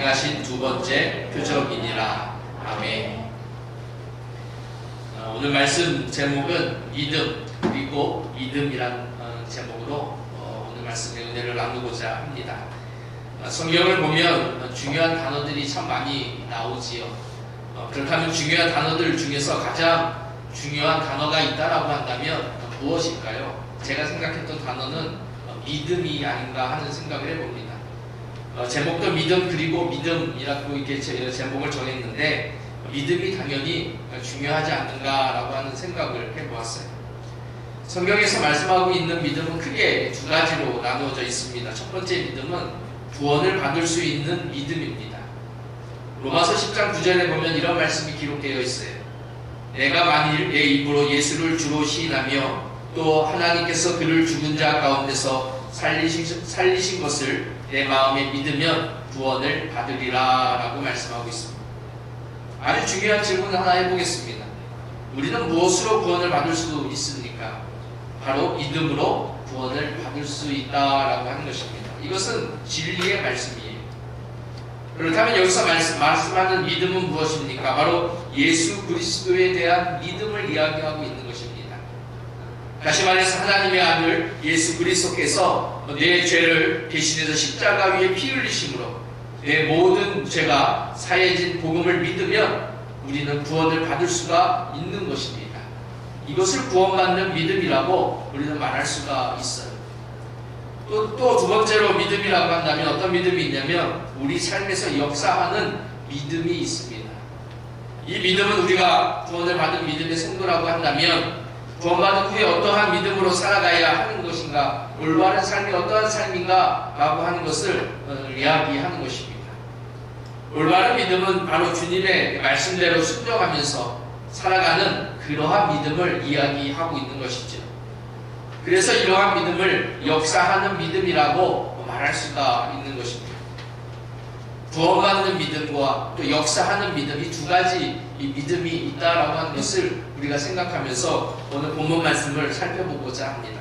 행하신 두 번째 표적이니라. 아멘. 오늘 말씀 제목은 믿음, 그리고 믿음이란 제목으로 오늘 말씀의 은혜를 나누고자 합니다. 성경을 보면 중요한 단어들이 참 많이 나오지요. 그렇다면 중요한 단어들 중에서 가장 중요한 단어가 있다라고 한다면 무엇일까요? 제가 생각했던 단어는 믿음이 아닌가 하는 생각을 해봅니다. 제목도 믿음 그리고 믿음이라고 이렇게 제목을 정했는데 믿음이 당연히 중요하지 않는가라고 하는 생각을 해보았어요. 성경에서 말씀하고 있는 믿음은 크게 두 가지로 나누어져 있습니다. 첫 번째 믿음은 구원을 받을 수 있는 믿음입니다. 로마서 10장 9절에 보면 이런 말씀이 기록되어 있어요. 내가 만일 내 입으로 예수를 주로 시인하며 또 하나님께서 그를 죽은 자 가운데서 살리신 것을 내 마음에 믿으면 구원을 받으리라 라고 말씀하고 있습니다. 아주 중요한 질문 하나 해보겠습니다. 우리는 무엇으로 구원을 받을 수 있습니까? 바로 믿음으로 구원을 받을 수 있다라고 하는 것입니다. 이것은 진리의 말씀이에요. 그렇다면 여기서 말씀하는 믿음은 무엇입니까? 바로 예수 그리스도에 대한 믿음을 이야기하고 있는 것입니다. 다시 말해서 하나님의 아들 예수 그리스도께서 내 죄를 대신해서 십자가 위에 피 흘리심으로 내 모든 죄가 사해진 복음을 믿으면 우리는 구원을 받을 수가 있는 것입니다. 이것을 구원받는 믿음이라고 우리는 말할 수가 있어요. 또 두 번째로 믿음이라고 한다면 어떤 믿음이 있냐면 우리 삶에서 역사하는 믿음이 있습니다. 이 믿음은 우리가 구원을 받은 믿음의 성도라고 한다면 구원받은 후에 어떠한 믿음으로 살아가야 하는 것인가, 올바른 삶이 어떠한 삶인가 라고 하는 것을 이야기하는 것입니다. 올바른 믿음은 바로 주님의 말씀대로 순종하면서 살아가는 그러한 믿음을 이야기하고 있는 것이죠. 그래서 이러한 믿음을 역사하는 믿음이라고 말할 수가 있는 것입니다. 구원받는 믿음과 또 역사하는 믿음, 이 두 가지 이 믿음이 있다라고 하는 것을 우리가 생각하면서 오늘 본문 말씀을 살펴보고자 합니다.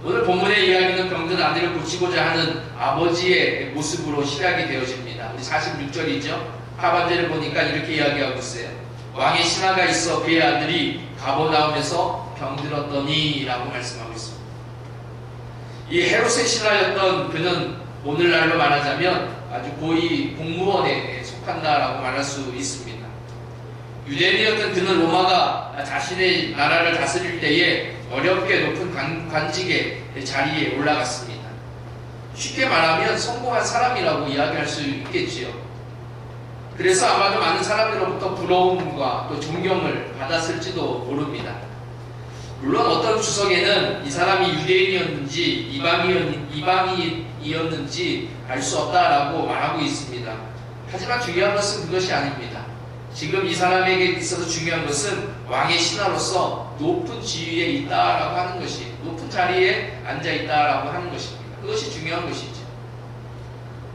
오늘 본문의 이야기는 병든 아들을 고치고자 하는 아버지의 모습으로 시작이 되어집니다. 우리 46절이죠. 하반절을 보니까 이렇게 이야기하고 있어요. 왕의 신하가 있어 그의 아들이 가버나움에서 병들었더니 라고 말씀하고 있습니다. 이 헤롯의 신하였던 그는 오늘날로 말하자면 아주 고위 공무원에 속한다라고 말할 수 있습니다. 유대인이었던 그는 로마가 자신의 나라를 다스릴 때에 어렵게 높은 관직의 자리에 올라갔습니다. 쉽게 말하면 성공한 사람이라고 이야기할 수 있겠지요. 그래서 아마도 많은 사람들로부터 부러움과 또 존경을 받았을지도 모릅니다. 물론 어떤 추석에는 이 사람이 유대인이었는지 이방인이었는지 알 수 없다라고 말하고 있습니다. 하지만 중요한 것은 그것이 아닙니다. 지금 이 사람에게 있어서 중요한 것은 왕의 신하로서 높은 지위에 있다라고 하는 것이, 높은 자리에 앉아 있다라고 하는 것입니다. 그것이 중요한 것이죠.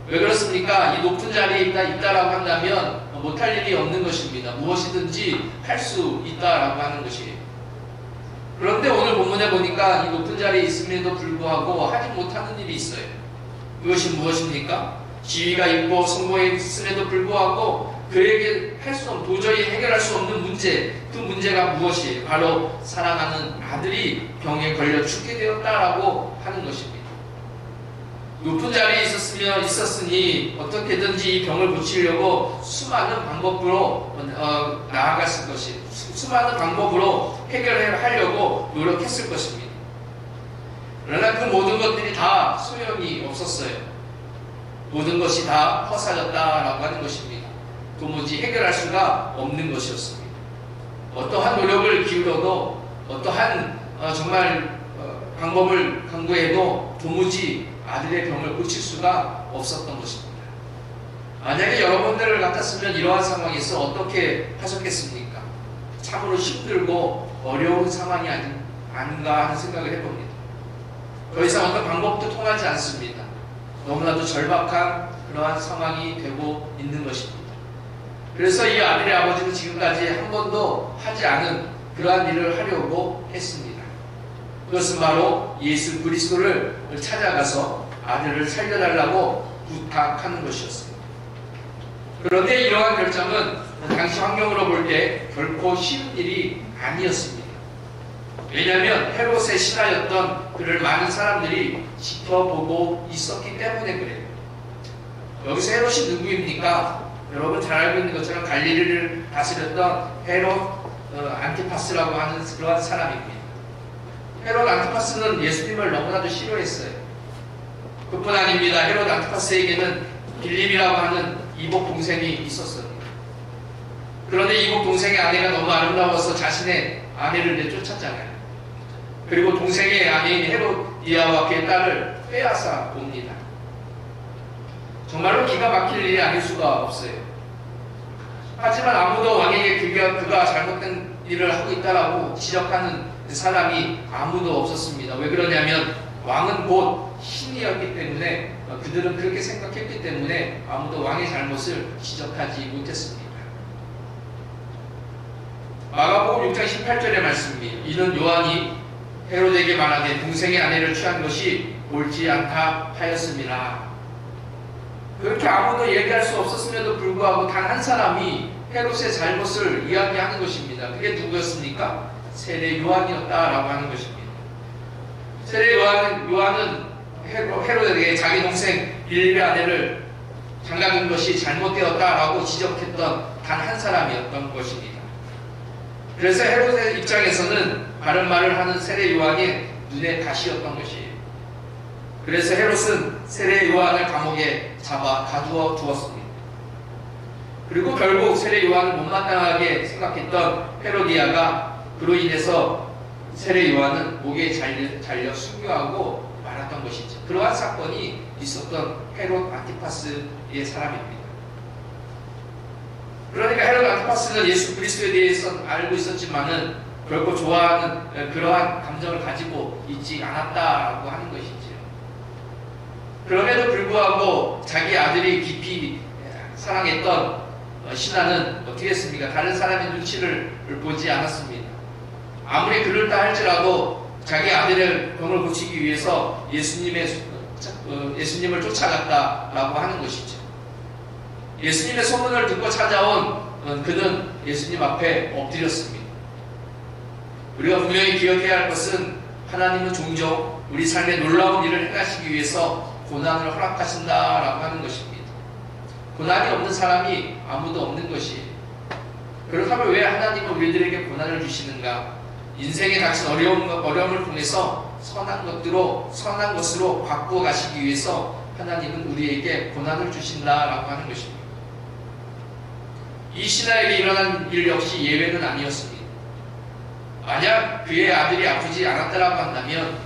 왜 그렇습니까? 이 높은 자리에 있다라고 한다면 못할 일이 없는 것입니다. 무엇이든지 할 수 있다라고 하는 것이에요. 그런데 오늘 본문에 보니까 이 높은 자리에 있음에도 불구하고 하지 못하는 일이 있어요. 그것이 무엇입니까? 지위가 있고 성공했음에도 불구하고 그에게 도저히 해결할 수 없는 문제, 그 문제가 무엇이에요? 바로 사랑하는 아들이 병에 걸려 죽게 되었다라고 하는 것입니다. 높은 자리에 있었으니 어떻게든지 이 병을 고치려고 수많은 방법으로 나아갔을 것이, 수많은 방법으로 해결하려고 노력했을 것입니다. 그러나 그 모든 것들이 다 소용이 없었어요. 모든 것이 다 허사졌다라고 하는 것입니다. 도무지 해결할 수가 없는 것이었습니다. 어떠한 노력을 기울여도 어떠한 정말 방법을 강구해도 도무지 아들의 병을 고칠 수가 없었던 것입니다. 만약에 여러분들 같았으면 이러한 상황에서 어떻게 하셨겠습니까? 참으로 힘들고 어려운 상황이 아닌가 하는 생각을 해봅니다. 더 이상 어떤 방법도 통하지 않습니다. 너무나도 절박한 그러한 상황이 되고 있는 것입니다. 그래서 이 아들의 아버지는 지금까지 한 번도 하지 않은 그러한 일을 하려고 했습니다. 그것은 바로 예수 그리스도를 찾아가서 아들을 살려달라고 부탁하는 것이었습니다. 그런데 이러한 결정은 당시 환경으로 볼 때 결코 쉬운 일이 아니었습니다. 왜냐하면 헤롯의 신하였던 그를 많은 사람들이 지켜보고 있었기 때문에 그래요. 여기서 헤롯이 누구입니까? 여러분 잘 알고 있는 것처럼 갈릴리를 다스렸던 헤롯 안티파스라고 하는 그러한 사람입니다. 헤롯 안티파스는 예수님을 너무나도 싫어했어요. 그뿐 아닙니다. 헤롯 안티파스에게는 빌립이라고 하는 이복 동생이 있었습니다. 그런데 이복 동생의 아내가 너무 아름다워서 자신의 아내를 내쫓았잖아요. 그리고 동생의 아내인 헤롯디아와 그의 딸을 빼앗아 옵니다. 정말로 기가 막힐 일이 아닐 수가 없어요. 하지만 아무도 왕에게 그가 잘못된 일을 하고 있다라고 지적하는 사람이 아무도 없었습니다. 왜 그러냐면 왕은 곧 신이었기 때문에 그들은 그렇게 생각했기 때문에 아무도 왕의 잘못을 지적하지 못했습니다. 마가복음 6장 18절의 말씀입니다. 이는 요한이 헤롯에게 말하되 동생의 아내를 취한 것이 옳지 않다 하였습니다. 그렇게 아무도 얘기할 수 없었음에도 불구하고 단 한 사람이 헤롯의 잘못을 이야기하는 것입니다. 그게 누구였습니까? 세례 요한이었다라고 하는 것입니다. 세례 요한은 헤롯에게 자기 동생 빌립의 아내를 장가든 것이 잘못되었다라고 지적했던 단 한 사람이었던 것입니다. 그래서 헤롯의 입장에서는 바른 말을 하는 세례 요한이 눈에 가시였던 것이에요. 그래서 헤롯은 세례 요한을 감옥에 잡아 가두어 두었습니다. 그리고 결국 세례 요한을 못마땅하게 생각했던 헤로디아가 그로 인해서 세례 요한은 목에 잘려 순교하고 말았던 것이죠. 그러한 사건이 있었던 헤롯 안티파스의 사람입니다. 그러니까 헤롯 안티파스는 예수 그리스도에 대해서 알고 있었지만은 결코 좋아하는 그러한 감정을 가지고 있지 않았다라고 하는 것이죠. 그럼에도 불구하고 자기 아들이 깊이 사랑했던 신하는 어떻게 했습니까? 다른 사람의 눈치를 보지 않았습니다. 아무리 그럴다 할지라도 자기 아들의 병을 고치기 위해서 예수님을 쫓아갔다라고 하는 것이죠. 예수님의 소문을 듣고 찾아온 그는 예수님 앞에 엎드렸습니다. 우리가 분명히 기억해야 할 것은 하나님은 종종 우리 삶에 놀라운 일을 행하시기 위해서 고난을 허락하신다라고 하는 것입니다. 고난이 없는 사람이 아무도 없는 것이에요. 그렇다면 왜 하나님은 우리들에게 고난을 주시는가? 인생에 닥친 어려움을 통해서 선한 것으로 바꾸어 가시기 위해서 하나님은 우리에게 고난을 주신다라고 하는 것입니다. 이 신하에게 일어난 일 역시 예외는 아니었습니다. 만약 그의 아들이 아프지 않았다라고 한다면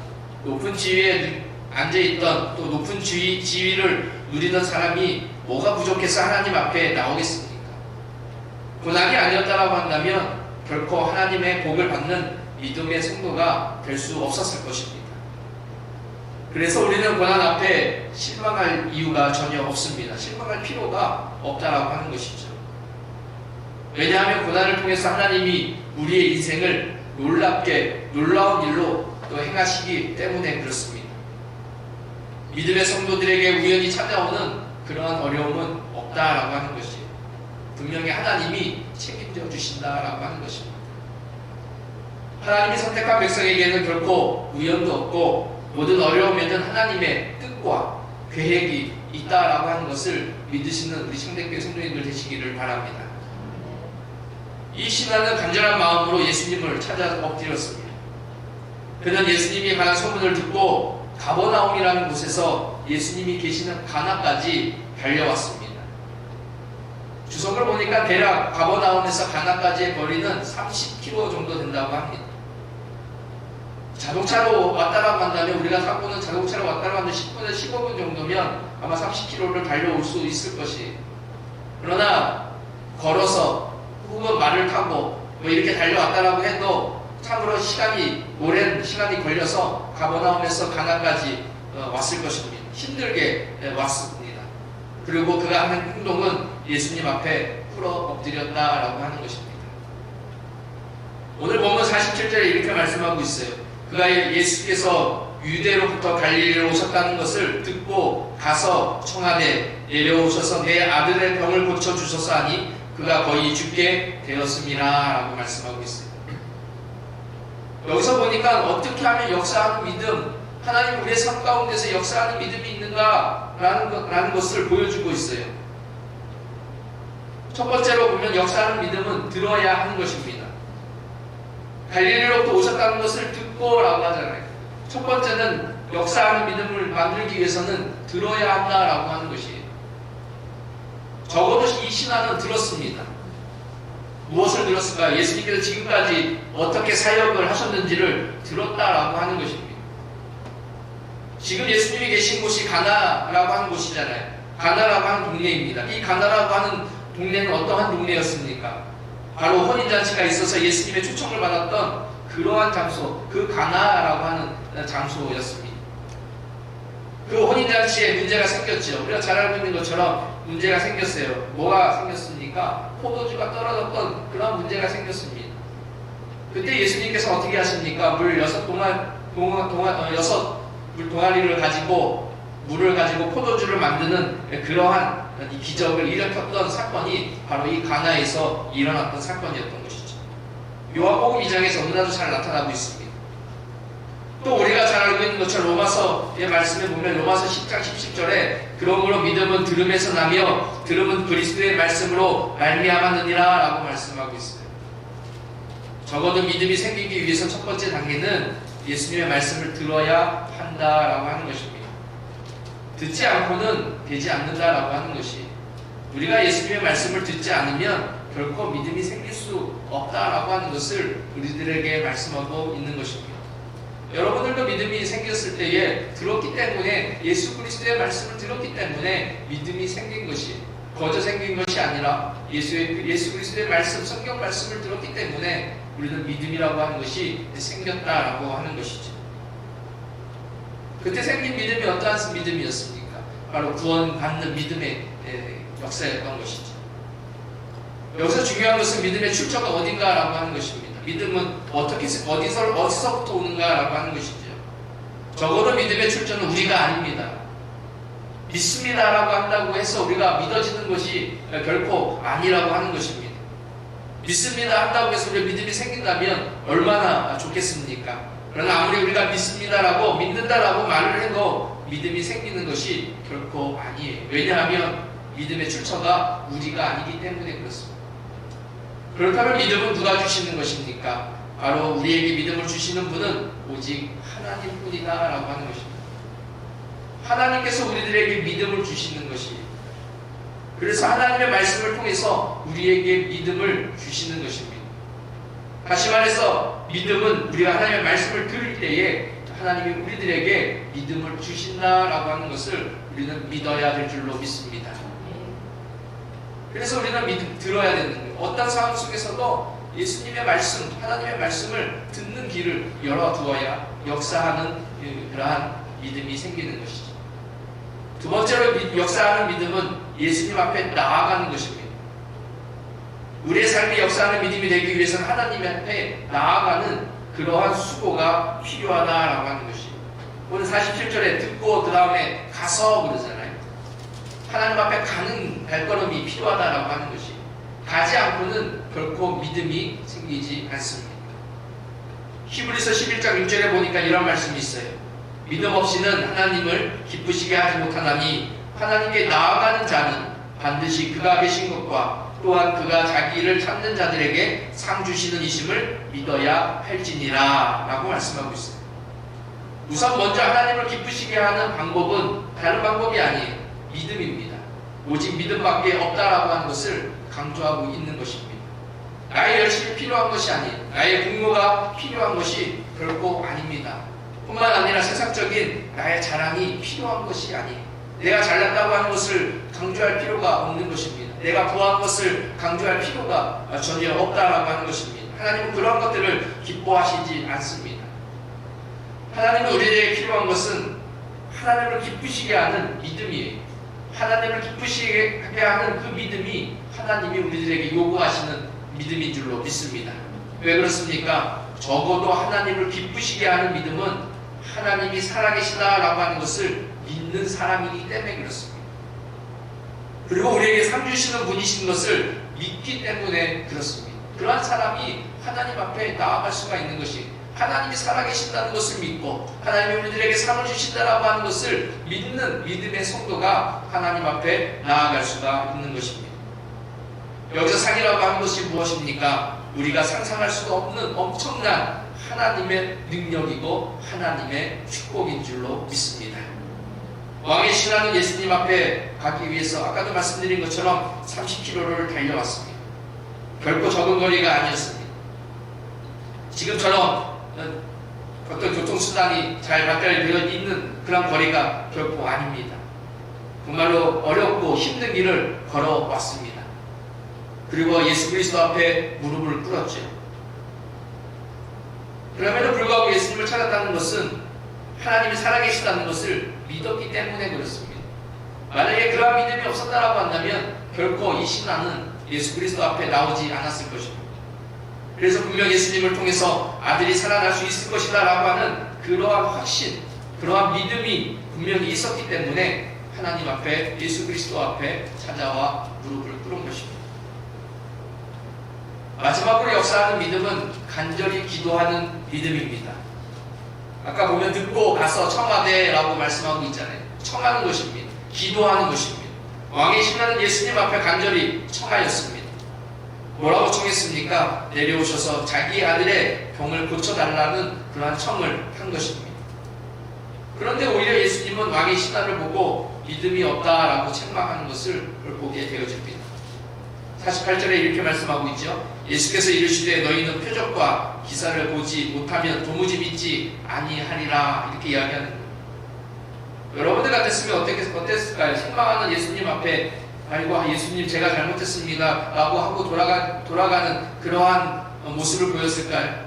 높은 지위에 앉아있던 또 높은 지위를 누리던 사람이 뭐가 부족해서 하나님 앞에 나오겠습니까? 고난이 아니었다라고 한다면 결코 하나님의 복을 받는 믿음의 성도가 될 수 없었을 것입니다. 그래서 우리는 고난 앞에 실망할 이유가 전혀 없습니다. 실망할 필요가 없다라고 하는 것이죠. 왜냐하면 고난을 통해서 하나님이 우리의 인생을 놀라운 일로 또 행하시기 때문에 그렇습니다. 믿음의 성도들에게 우연히 찾아오는 그러한 어려움은 없다라고 하는 것이에요. 분명히 하나님이 책임져 주신다라고 하는 것입니다. 하나님이 선택한 백성에게는 결코 우연도 없고 모든 어려움에는 하나님의 뜻과 계획이 있다라고 하는 것을 믿으시는 우리 청대교회 성도님들 되시기를 바랍니다. 이 신하는 간절한 마음으로 예수님을 찾아 엎드렸습니다. 그는 예수님이 관한 소문을 듣고 가버나움이라는 곳에서 예수님이 계시는 가나까지 달려왔습니다. 주석을 보니까 대략 가버나움에서 가나까지의 거리는 30km 정도 된다고 합니다. 자동차로 왔다라고 한다면 우리가 타고는 자동차로 왔다라고 하면 10분에서 15분 정도면 아마 30km를 달려올 수 있을 것이에요. 그러나 걸어서 혹은 말을 타고 뭐 이렇게 달려왔다라고 해도 참으로 오랜 시간이 걸려서 가버나움에서 가나까지 왔을 것입니다. 힘들게 왔습니다. 그리고 그가 하는 행동은 예수님 앞에 풀어 엎드렸다라고 하는 것입니다. 오늘 본문 47절에 이렇게 말씀하고 있어요. 그가 예수께서 유대로부터 갈릴리로 오셨다는 것을 듣고 가서 청하되 내려오셔서 내 아들의 병을 고쳐주소서 하니 그가 거의 죽게 되었습니다 라고 말씀하고 있어요. 여기서 보니까 어떻게 하면 역사하는 믿음, 하나님 우리의 삶 가운데서 역사하는 믿음이 있는가 라는 것을 보여주고 있어요. 첫 번째로 보면 역사하는 믿음은 들어야 하는 것입니다. 갈릴리로부터 오셨다는 것을 듣고 라고 하잖아요. 첫 번째는 역사하는 믿음을 만들기 위해서는 들어야 한다라고 하는 것이에요. 적어도 이 신앙은 들었습니다. 무엇을 들었을까요? 예수님께서 지금까지 어떻게 사역을 하셨는지를 들었다라고 하는 것입니다. 지금 예수님이 계신 곳이 가나라고 하는 곳이잖아요. 가나라고 하는 동네입니다. 이 가나라고 하는 동네는 어떠한 동네였습니까? 바로 혼인잔치가 있어서 예수님의 초청을 받았던 그러한 장소, 그 가나라고 하는 장소였습니다. 그 혼인잔치에 문제가 생겼죠. 우리가 잘 알고 있는 것처럼 문제가 생겼어요. 뭐가 생겼습니까? 포도주가 떨어졌던 그런 문제가 생겼습니다. 그때 예수님께서 어떻게 하십니까? 물 6동아리를 가지고 물을 가지고 포도주를 만드는 그러한 이 기적을 일으켰던 사건이 바로 이 가나에서 일어났던 사건이었던 것이죠. 요한복음 2장에서 너무나도 잘 나타나고 있습니다. 또 우리가 잘 알고 있는 것처럼 로마서의 말씀에 보면 로마서 10장 17절에 그러므로 믿음은 들음에서 나며 들음은 그리스도의 말씀으로 말미암았느니라 라고 말씀하고 있어요. 적어도 믿음이 생기기 위해서 첫 번째 단계는 예수님의 말씀을 들어야 한다라고 하는 것입니다. 듣지 않고는 되지 않는다라고 하는 것이, 우리가 예수님의 말씀을 듣지 않으면 결코 믿음이 생길 수 없다라고 하는 것을 우리들에게 말씀하고 있는 것입니다. 여러분들도 믿음이 생겼을 때에 들었기 때문에, 예수 그리스도의 말씀을 들었기 때문에 믿음이 생긴 것이, 거저 생긴 것이 아니라 예수 그리스도의 말씀, 성경 말씀을 들었기 때문에 우리는 믿음이라고 하는 것이 생겼다라고 하는 것이죠. 그때 생긴 믿음이 어떠한 믿음이었습니까? 바로 구원받는 믿음의 역사였던 것이죠. 여기서 중요한 것은 믿음의 출처가 어딘가라고 하는 것입니다. 믿음은 어디서부터 오는가라고 하는 것이죠. 적어도 믿음의 출처는 우리가 아닙니다. 믿습니다라고 한다고 해서 우리가 믿어지는 것이 결코 아니라고 하는 것입니다. 믿습니다 한다고 해서 우리가 믿음이 생긴다면 얼마나 좋겠습니까? 그러나 아무리 우리가 믿습니다라고, 믿는다라고 말을 해도 믿음이 생기는 것이 결코 아니에요. 왜냐하면 믿음의 출처가 우리가 아니기 때문에 그렇습니다. 그렇다면 믿음은 누가 주시는 것입니까? 바로 우리에게 믿음을 주시는 분은 오직 하나님뿐이다 라고 하는 것입니다. 하나님께서 우리들에게 믿음을 주시는 것이에요. 그래서 하나님의 말씀을 통해서 우리에게 믿음을 주시는 것입니다. 다시 말해서 믿음은 우리가 하나님의 말씀을 들을 때에 하나님이 우리들에게 믿음을 주신다라고 하는 것을 우리는 믿어야 될 줄로 믿습니다. 그래서 우리는 들어야 되는 거예요. 어떤 상황 속에서도 예수님의 말씀, 하나님의 말씀을 듣는 길을 열어두어야 역사하는 그러한 믿음이 생기는 것이죠. 두 번째로 역사하는 믿음은 예수님 앞에 나아가는 것입니다. 우리의 삶이 역사하는 믿음이 되기 위해서는 하나님 앞에 나아가는 그러한 수고가 필요하다라고 하는 것이에요. 오늘 47절에 듣고 그 다음에 가서 그러잖아요. 하나님 앞에 가는 발걸음이 필요하다라고 하는 것이, 가지 않고는 결코 믿음이 생기지 않습니다. 히브리서 11장 6절에 보니까 이런 말씀이 있어요. 믿음 없이는 하나님을 기쁘시게 하지 못하나니 하나님께 나아가는 자는 반드시 그가 계신 것과 또한 그가 자기를 찾는 자들에게 상 주시는 이심을 믿어야 할지니라 라고 말씀하고 있어요. 우선 먼저 하나님을 기쁘시게 하는 방법은 다른 방법이 아니에요. 믿음입니다. 오직 믿음밖에 없다라고 하는 것을 강조하고 있는 것입니다. 나의 열심이 필요한 것이 아니에요. 나의 공로가 필요한 것이 결코 아닙니다. 뿐만 아니라 세상적인 나의 자랑이 필요한 것이 아니에요. 내가 잘났다고 하는 것을 강조할 필요가 없는 것입니다. 내가 부한 것을 강조할 필요가 전혀 없다라고 하는 것입니다. 하나님은 그런 것들을 기뻐하시지 않습니다. 하나님은 우리에게 필요한 것은 하나님을 기쁘시게 하는 믿음이에요. 하나님을 기쁘시게 하는 그 믿음이 하나님이 우리들에게 요구하시는 믿음인 줄로 믿습니다. 왜 그렇습니까? 적어도 하나님을 기쁘시게 하는 믿음은 하나님이 살아계시다라고 하는 것을 믿는 사람이기 때문에 그렇습니다. 그리고 우리에게 상 주시는 분이신 것을 믿기 때문에 그렇습니다. 그러한 사람이 하나님 앞에 나아갈 수가 있는 것이, 하나님이 살아계신다는 것을 믿고 하나님이 우리들에게 상을 주신다라고 하는 것을 믿는 믿음의 성도가 하나님 앞에 나아갈 수가 있는 것입니다. 여기서 상이라고 하는 것이 무엇입니까? 우리가 상상할 수도 없는 엄청난 하나님의 능력이고 하나님의 축복인 줄로 믿습니다. 왕의 신하는 예수님 앞에 가기 위해서 아까도 말씀드린 것처럼 30km를 달려왔습니다. 결코 적은 거리가 아니었습니다. 지금처럼 어떤 교통수단이 잘 발달되어 있는 그런 거리가 결코 아닙니다. 정말로 어렵고 힘든 길을 걸어왔습니다. 그리고 예수 그리스도 앞에 무릎을 꿇었죠. 그럼에도 불구하고 예수님을 찾았다는 것은 하나님이 살아계시다는 것을 믿었기 때문에 그렇습니다. 만약에 그러한 믿음이 없었다라고 한다면 결코 이 신하는 예수 그리스도 앞에 나오지 않았을 것입니다. 그래서 분명 예수님을 통해서 아들이 살아날 수 있을 것이다 라고 하는 그러한 확신, 그러한 믿음이 분명히 있었기 때문에 하나님 앞에, 예수 그리스도 앞에 찾아와 무릎을 꿇은 것입니다. 마지막으로 역사하는 믿음은 간절히 기도하는 믿음입니다. 아까 보면 듣고 가서 청하되라고 말씀하고 있잖아요. 청하는 것입니다. 기도하는 것입니다. 왕의 신하는 예수님 앞에 간절히 청하였습니다. 뭐라고 청했습니까? 내려오셔서 자기 아들의 병을 고쳐달라는 그러한 청을 한 것입니다. 그런데 오히려 예수님은 왕의 신하를 보고 믿음이 없다라고 책망하는 것을 보게 되어집니다. 48절에 이렇게 말씀하고 있죠. 예수께서 이르시되 너희는 표적과 기사를 보지 못하면 도무지 믿지 아니하리라, 이렇게 이야기하는 거예요. 여러분들 같았으면 어땠을까요? 책망하는 예수님 앞에 아이고 예수님 제가 잘못했습니다 라고 하고 돌아가는 그러한 모습을 보였을까요?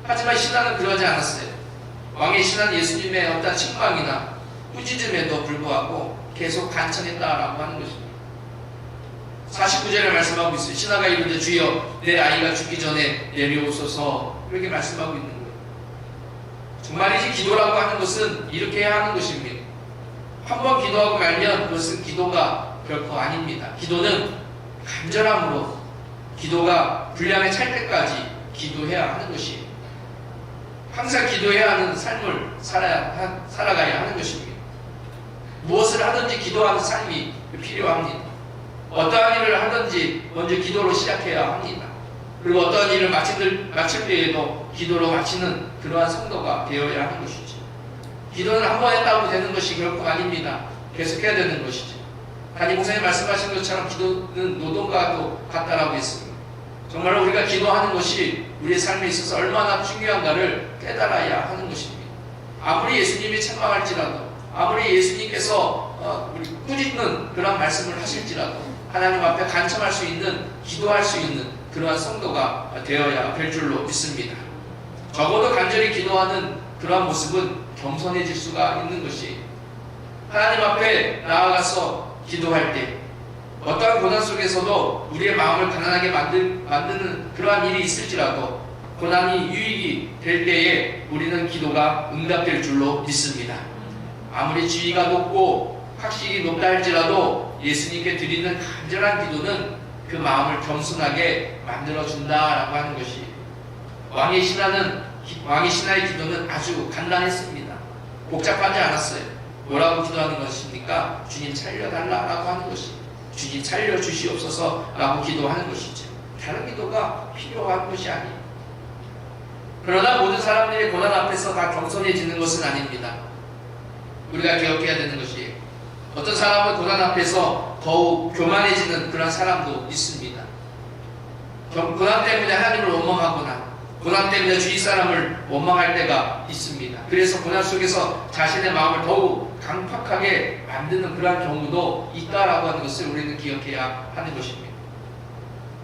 하지만 신하는 그러지 않았어요. 왕의 신하는 예수님의 어떤 책망이나 꾸짖음에도 불구하고 계속 간청했다라고 하는 것입니다. 49절에 말씀하고 있어요. 신하가 이르되 주여 내 아이가 죽기 전에 내려오소서, 이렇게 말씀하고 있는 거예요. 정말이지 기도라고 하는 것은 이렇게 해야 하는 것입니다. 한번 기도하고 말면 그것은 기도가 결코 아닙니다. 기도는 간절함으로, 기도가 분량에 찰 때까지 기도해야 하는 것이에요. 항상 기도해야 하는 삶을 살아가야 하는 것입니다. 무엇을 하든지 기도하는 삶이 필요합니다. 어떠한 일을 하든지 먼저 기도로 시작해야 합니다. 그리고 어떠한 일을 마칠 때에도 기도로 마치는 그러한 성도가 되어야 하는 것이죠. 기도는 한 번 했다고 되는 것이 결코 아닙니다. 계속해야 되는 것이죠. 담임 목사님 말씀하신 것처럼 기도는 노동과도 같다라고 했습니다. 정말로 우리가 기도하는 것이 우리의 삶에 있어서 얼마나 중요한가를 깨달아야 하는 것입니다. 아무리 예수님이 책망할지라도, 아무리 예수님께서 우리 꾸짖는 그런 말씀을 하실지라도 하나님 앞에 간청할 수 있는, 기도할 수 있는 그러한 성도가 되어야 될 줄로 믿습니다. 적어도 간절히 기도하는 그러한 모습은 겸손해질 수가 있는 것이, 하나님 앞에 나아가서 기도할 때 어떠한 고난 속에서도 우리의 마음을 가난하게 만드는 그러한 일이 있을지라도 고난이 유익이 될 때에 우리는 기도가 응답될 줄로 믿습니다. 아무리 지위가 높고 학식이 높다 할지라도 예수님께 드리는 간절한 기도는 그 마음을 겸손하게 만들어준다라고 하는 것이, 왕의 신하의 기도는 아주 간단했습니다. 복잡하지 않았어요. 뭐라고 기도하는 것입니까? 주님 살려달라라고 하는 것이, 주님 살려주시옵소서라고 기도하는 것이죠. 다른 기도가 필요한 것이 아니에요. 그러나 모든 사람들이 고난 앞에서 다 겸손해지는 것은 아닙니다. 우리가 기억해야 되는 것이, 어떤 사람은 고난 앞에서 더욱 교만해지는 그런 사람도 있습니다. 고난 때문에 하나님을 원망하거나 고난 때문에 주위 사람을 원망할 때가 있습니다. 그래서 고난 속에서 자신의 마음을 더욱 강팍하게 만드는 그러한 경우도 있다라고 하는 것을 우리는 기억해야 하는 것입니다.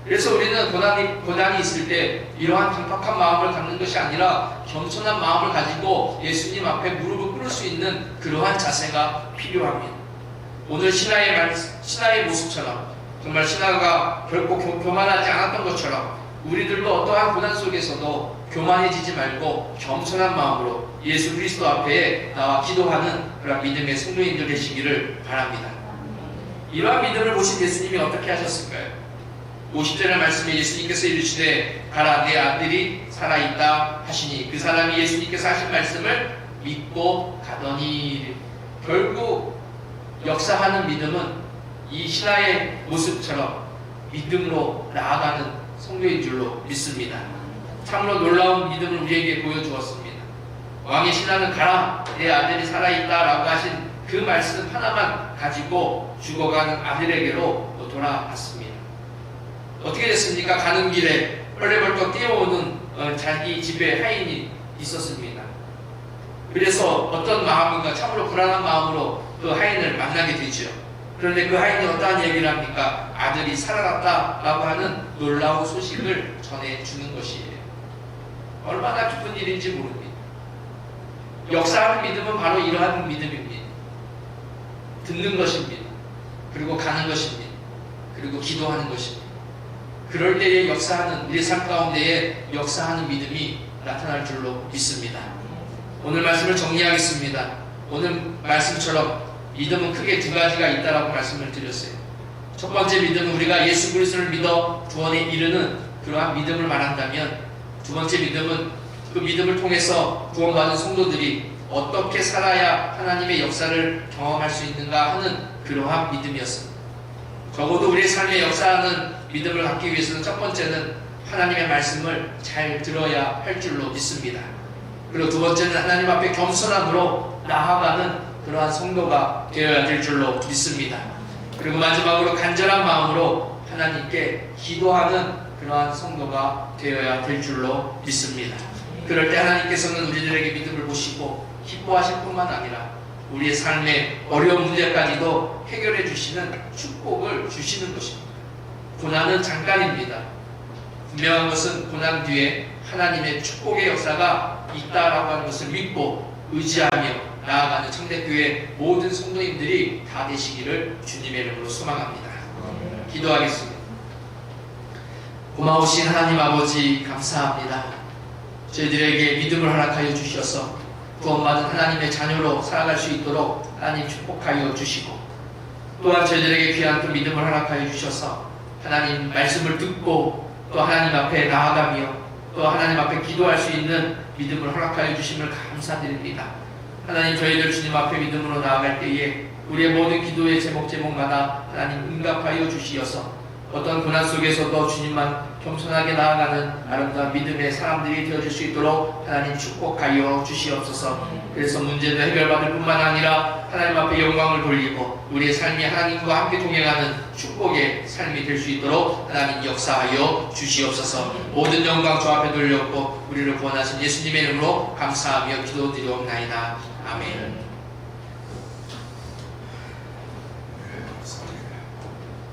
그래서 우리는 고난이 있을 때 이러한 강팍한 마음을 갖는 것이 아니라 겸손한 마음을 가지고 예수님 앞에 무릎을 꿇을 수 있는 그러한 자세가 필요합니다. 오늘 신하의 모습처럼, 정말 신하가 결코 교만하지 않았던 것처럼 우리들도 어떠한 고난 속에서도 교만해지지 말고 겸손한 마음으로 예수 그리스도 앞에 나와 기도하는 그런 믿음의 성도인들 되시기를 바랍니다. 이러한 믿음을 보신 예수님이 어떻게 하셨을까요? 50절의 말씀에 예수님께서 이르시되 가라 내 아들이 살아있다 하시니 그 사람이 예수님께서 하신 말씀을 믿고 가더니. 결국 역사하는 믿음은 이 신하의 모습처럼 믿음으로 나아가는 성도인 줄로 믿습니다. 참으로 놀라운 믿음을 우리에게 보여주었습니다. 왕의 신하는 가라 내 아들이 살아있다 라고 하신 그 말씀 하나만 가지고 죽어가는 아들에게로 돌아갔습니다. 어떻게 됐습니까? 가는 길에 벌레벌떡 뛰어오는 자기 집에 하인이 있었습니다. 그래서 어떤 마음인가 참으로 불안한 마음으로 그 하인을 만나게 되죠. 그런데 그 하인이 어떠한 얘기를 합니까? 아들이 살아났다라고 하는 놀라운 소식을 전해주는 것이에요. 얼마나 기쁜 일인지 모릅니다. 역사하는 믿음은 바로 이러한 믿음입니다. 듣는 것입니다. 그리고 가는 것입니다. 그리고 기도하는 것입니다. 그럴 때에 역사하는 우리 삶 가운데에 역사하는 믿음이 나타날 줄로 믿습니다. 오늘 말씀을 정리하겠습니다. 오늘 말씀처럼 믿음은 크게 두 가지가 있다라고 말씀을 드렸어요. 첫 번째 믿음은 우리가 예수 그리스도를 믿어 구원에 이르는 그러한 믿음을 말한다면, 두 번째 믿음은 그 믿음을 통해서 구원받은 성도들이 어떻게 살아야 하나님의 역사를 경험할 수 있는가 하는 그러한 믿음이었습니다. 적어도 우리의 삶에 역사하는 믿음을 갖기 위해서는 첫 번째는 하나님의 말씀을 잘 들어야 할 줄로 믿습니다. 그리고 두 번째는 하나님 앞에 겸손함으로 나아가는 그러한 성도가 되어야 될 줄로 믿습니다. 그리고 마지막으로 간절한 마음으로 하나님께 기도하는 그러한 성도가 되어야 될 줄로 믿습니다. 그럴 때 하나님께서는 우리들에게 믿음을 보시고 기뻐하실 뿐만 아니라 우리의 삶의 어려운 문제까지도 해결해 주시는 축복을 주시는 것입니다. 고난은 잠깐입니다. 분명한 것은 고난 뒤에 하나님의 축복의 역사가 있다라고 하는 것을 믿고 의지하며 나아가는 청대교회 모든 성도님들이 다 되시기를 주님의 이름으로 소망합니다. 기도하겠습니다. 고마우신 하나님 아버지 감사합니다. 저희들에게 믿음을 허락하여 주셔서 구원받은 하나님의 자녀로 살아갈 수 있도록 하나님 축복하여 주시고, 또한 저희들에게 귀한 또 믿음을 허락하여 주셔서 하나님 말씀을 듣고 또 하나님 앞에 나아가며 또 하나님 앞에 기도할 수 있는 믿음을 허락하여 주심을 감사드립니다. 하나님, 저희들 주님 앞에 믿음으로 나아갈 때에 우리의 모든 기도의 제목마다 하나님 응답하여 주시어서 어떤 고난 속에서도 주님만 겸손하게 나아가는 아름다운 믿음의 사람들이 되어줄 수 있도록 하나님 축복하여 주시옵소서. 그래서 문제도 해결받을 뿐만 아니라 하나님 앞에 영광을 돌리고 우리의 삶이 하나님과 함께 동행하는 축복의 삶이 될 수 있도록 하나님 역사하여 주시옵소서. 모든 영광 주 앞에 돌렸고 우리를 구원하신 예수님의 이름으로 감사하며 기도드리옵나이다. 아멘.